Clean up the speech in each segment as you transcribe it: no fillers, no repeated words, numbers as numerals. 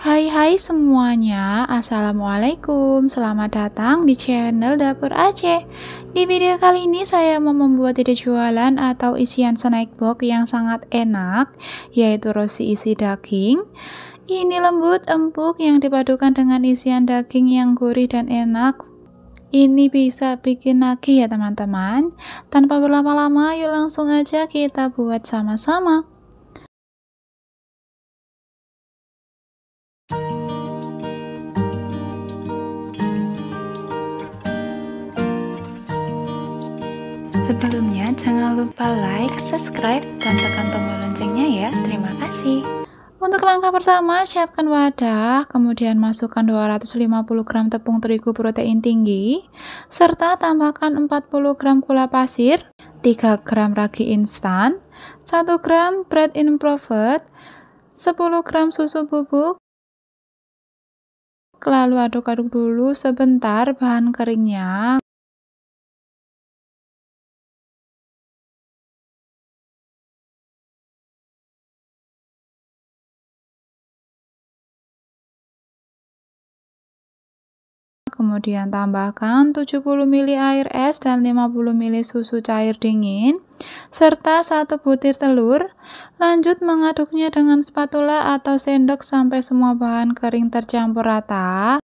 Hai semuanya, Assalamualaikum. Selamat datang di channel Dapur Aceh. Di video kali ini saya mau membuat ide jualan atau isian snack box yang sangat enak, yaitu roti isi daging. Ini lembut, empuk yang dipadukan dengan isian daging yang gurih dan enak. Ini bisa bikin nagih ya teman-teman. Tanpa berlama-lama, yuk langsung aja kita buat sama-sama. Sebelumnya jangan lupa like, subscribe, dan tekan tombol loncengnya ya. Terima kasih. Untuk langkah pertama, siapkan wadah, kemudian masukkan 250 gram tepung terigu protein tinggi, serta tambahkan 40 gram gula pasir, 3 gram ragi instan, 1 gram bread improved, 10 gram susu bubuk. Lalu aduk-aduk dulu sebentar bahan keringnya. Kemudian tambahkan 70 ml air es dan 50 ml susu cair dingin, serta 1 butir telur. Lanjut mengaduknya dengan spatula atau sendok sampai semua bahan kering tercampur rata.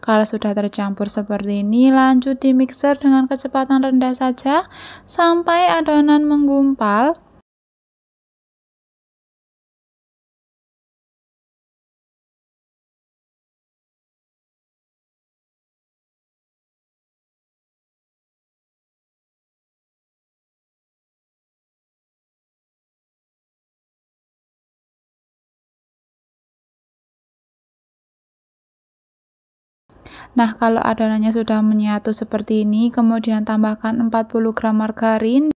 Kalau sudah tercampur seperti ini, lanjut di mixer dengan kecepatan rendah saja sampai adonan menggumpal. Nah, kalau adonannya sudah menyatu seperti ini, kemudian tambahkan 40 gram margarin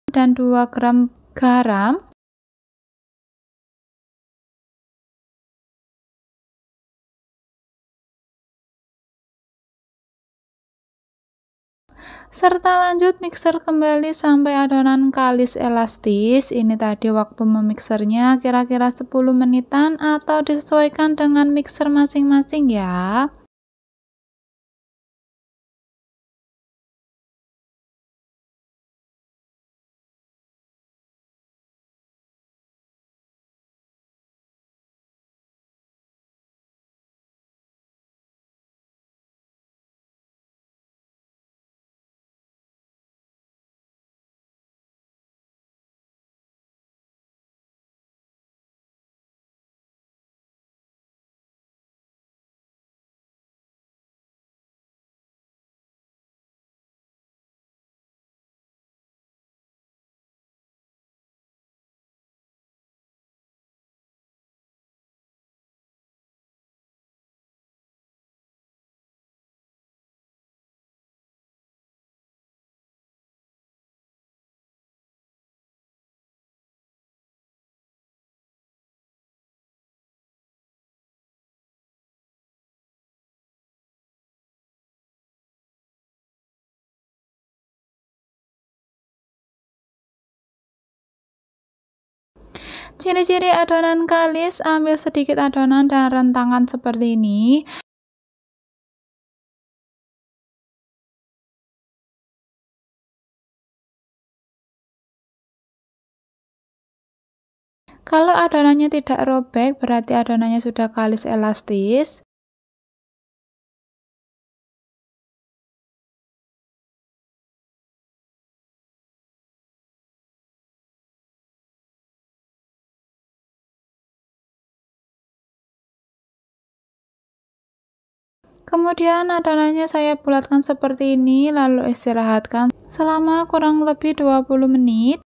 dan 2 gram garam. Serta lanjut mixer kembali sampai adonan kalis elastis. Ini tadi waktu memixernya kira-kira 10 menitan atau disesuaikan dengan mixer masing-masing ya. Ciri-ciri adonan kalis, ambil sedikit adonan dan rentangan seperti ini. Kalau adonannya tidak robek, berarti adonannya sudah kalis elastis. Kemudian adonannya saya bulatkan seperti ini, lalu istirahatkan selama kurang lebih 20 menit.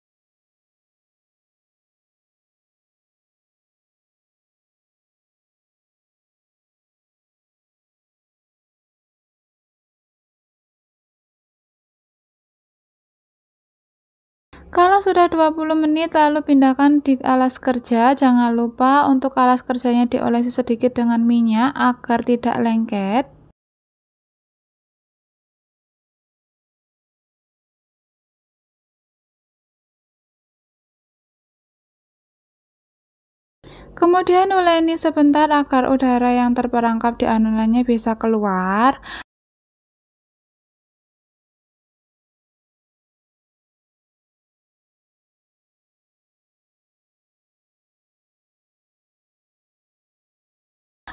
Kalau sudah 20 menit lalu pindahkan di alas kerja, jangan lupa untuk alas kerjanya diolesi sedikit dengan minyak agar tidak lengket. Kemudian uleni sebentar agar udara yang terperangkap di adonannya bisa keluar.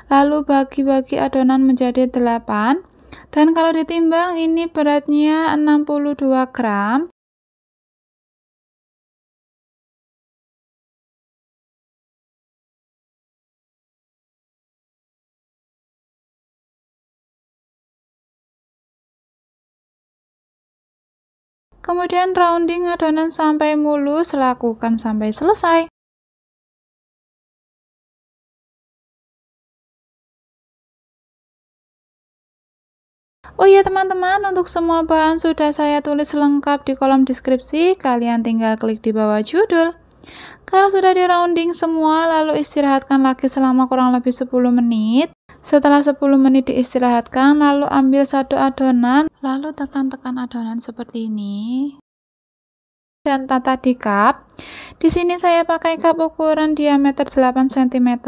Lalu bagi-bagi adonan menjadi 8, dan kalau ditimbang ini beratnya 62 gram. Kemudian rounding adonan sampai mulus, lakukan sampai selesai. Oh iya teman-teman, untuk semua bahan sudah saya tulis lengkap di kolom deskripsi, kalian tinggal klik di bawah judul. Kalau sudah di rounding semua, lalu istirahatkan lagi selama kurang lebih 10 menit. Setelah 10 menit diistirahatkan, lalu ambil satu adonan, lalu tekan-tekan adonan seperti ini dan tata di cup. Di sini saya pakai cup ukuran diameter 8 cm.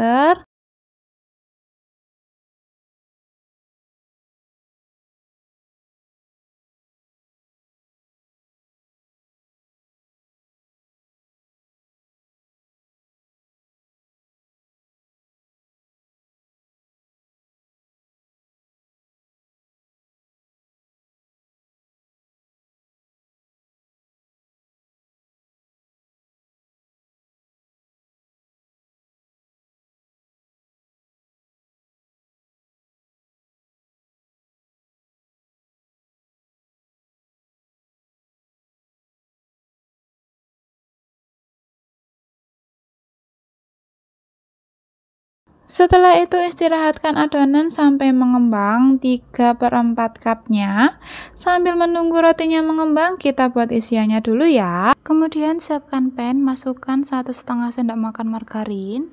Setelah itu istirahatkan adonan sampai mengembang 3/4 cupnya. Sambil menunggu rotinya mengembang, kita buat isiannya dulu ya. Kemudian siapkan pan, masukkan 1,5 sendok makan margarin.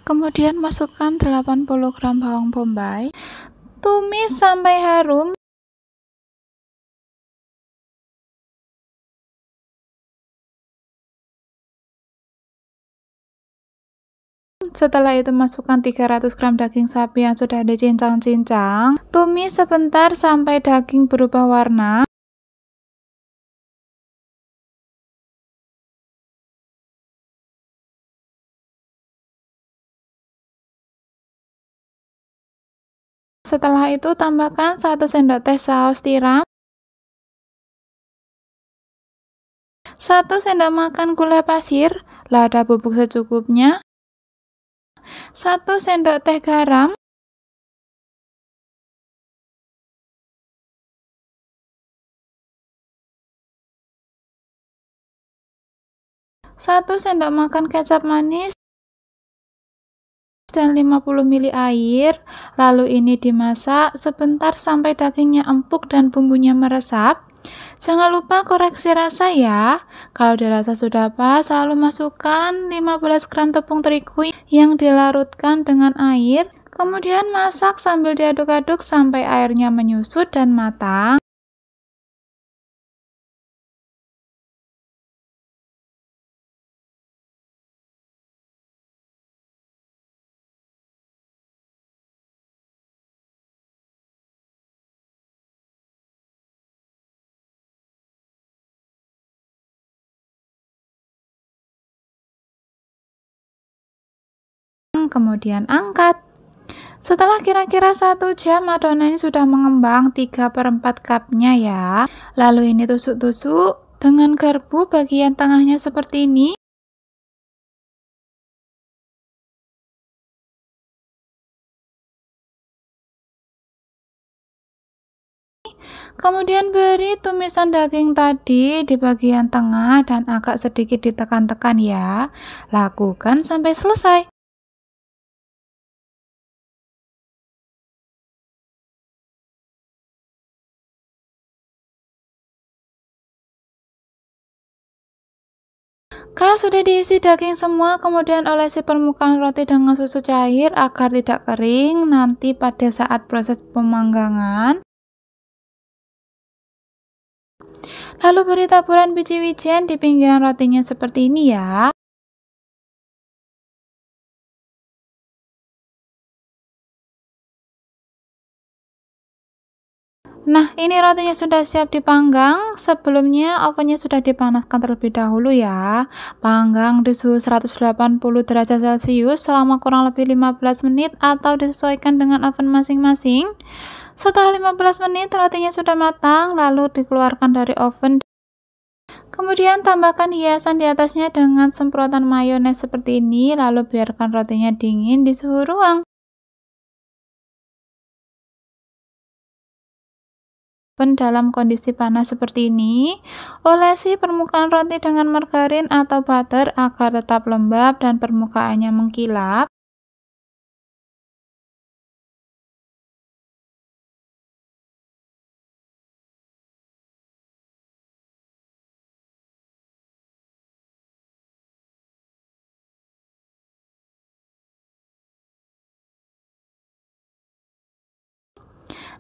Kemudian masukkan 80 gram bawang bombay. Tumis sampai harum. Setelah itu masukkan 300 gram daging sapi yang sudah dicincang-cincang. Tumis sebentar sampai daging berubah warna. Setelah itu tambahkan 1 sendok teh saus tiram, 1 sendok makan gula pasir, lada bubuk secukupnya, 1 sendok teh garam, 1 sendok makan kecap manis, dan 50 ml air. Lalu ini dimasak sebentar sampai dagingnya empuk dan bumbunya meresap. Jangan lupa koreksi rasa ya. Kalau dirasa sudah pas, lalu masukkan 15 gram tepung terigu yang dilarutkan dengan air. Kemudian masak sambil diaduk-aduk sampai airnya menyusut dan matang. Kemudian angkat. Setelah kira-kira 1 jam, adonannya sudah mengembang 3/4 cupnya ya. Lalu ini tusuk-tusuk dengan garpu bagian tengahnya seperti ini. Kemudian beri tumisan daging tadi di bagian tengah dan agak sedikit ditekan-tekan ya. Lakukan sampai selesai. Kalau sudah diisi daging semua, kemudian olesi permukaan roti dengan susu cair agar tidak kering. Nanti pada saat proses pemanggangan, lalu beri taburan biji wijen di pinggiran rotinya seperti ini ya. Nah, ini rotinya sudah siap dipanggang. Sebelumnya ovennya sudah dipanaskan terlebih dahulu ya. Panggang di suhu 180 derajat Celcius selama kurang lebih 15 menit atau disesuaikan dengan oven masing-masing. Setelah 15 menit rotinya sudah matang, lalu dikeluarkan dari oven. Kemudian tambahkan hiasan di atasnya dengan semprotan mayones seperti ini, lalu biarkan rotinya dingin di suhu ruang. Dalam kondisi panas seperti ini, olesi permukaan roti dengan margarin atau butter agar tetap lembab dan permukaannya mengkilap.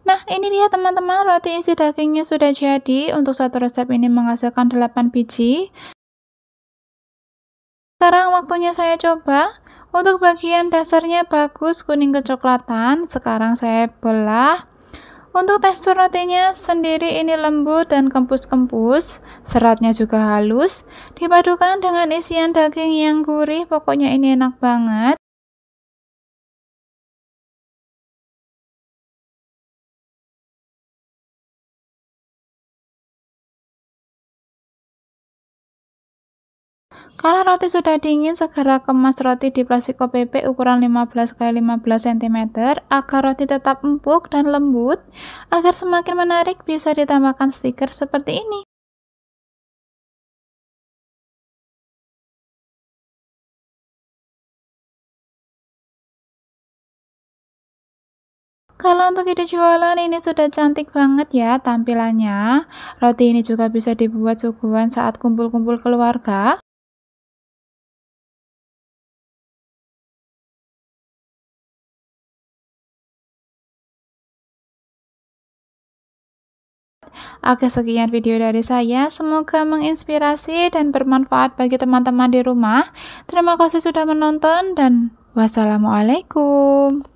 Nah, ini dia teman-teman, roti isi dagingnya sudah jadi. Untuk satu resep ini menghasilkan 8 biji. Sekarang waktunya saya coba. Untuk bagian dasarnya bagus kuning kecoklatan. Sekarang saya belah. Untuk tekstur rotinya sendiri ini lembut dan kempus-kempus. Seratnya juga halus. Dipadukan dengan isian daging yang gurih. Pokoknya ini enak banget. Kalau roti sudah dingin, segera kemas roti di plastik OPP ukuran 15 x 15 cm agar roti tetap empuk dan lembut. Agar semakin menarik, bisa ditambahkan stiker seperti ini. Kalau untuk ide jualan ini sudah cantik banget ya tampilannya. Roti ini juga bisa dibuat suguhan saat kumpul-kumpul keluarga. Oke, sekian video dari saya. Semoga menginspirasi dan bermanfaat bagi teman-teman di rumah. Terima kasih sudah menonton dan wassalamualaikum.